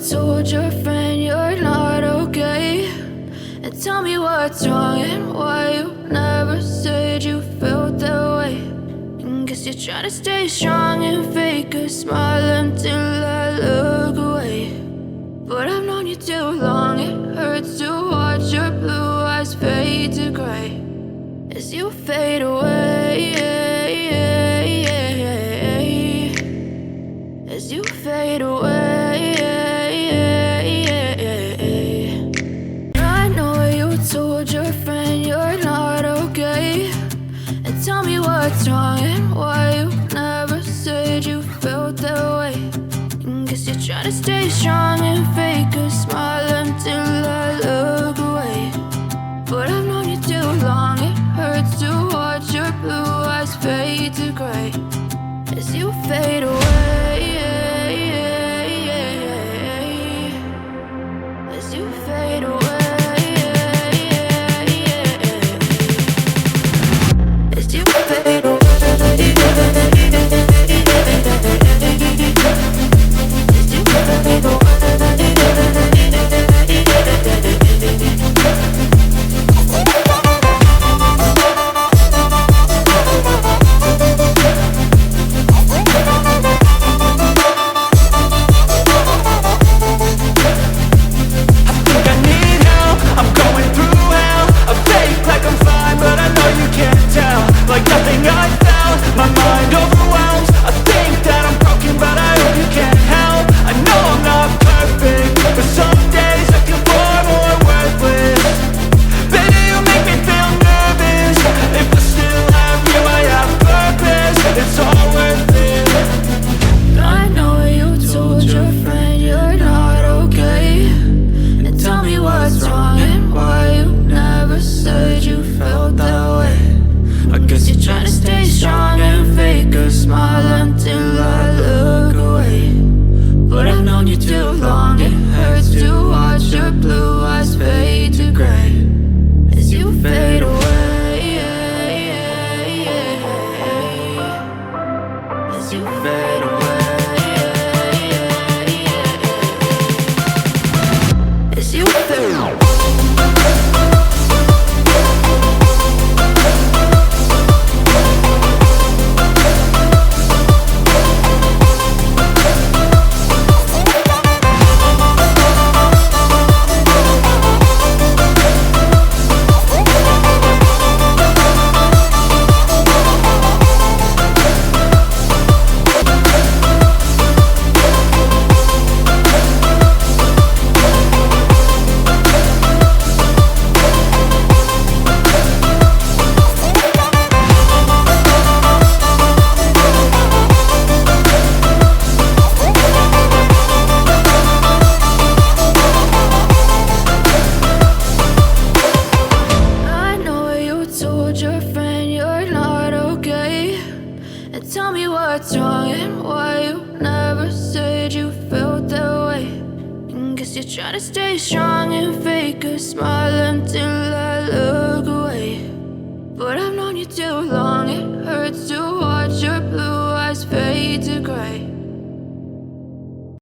told your friend you're not okay, and tell me what's wrong and why you never said you felt that way. And guess you're trying to stay strong and fake a smile until I look away. But I've known you too long, it hurts to watch your blue eyes fade to gray as you fade away, as you fade away. I know you told your friend you're not okay, and tell me what's wrong and why you never said you felt that way. And guess you're trying to stay strong and fake a smile until I look away. But I've known you too long, it hurts to watch your blue eyes fade to gray as you fade away, as you fade away, as you fade away. Tell me what's wrong and why you never said you felt that way. And guess you're trying to stay strong and fake a smile until I look away. But I've known you too long, it hurts to watch your blue eyes fade to gray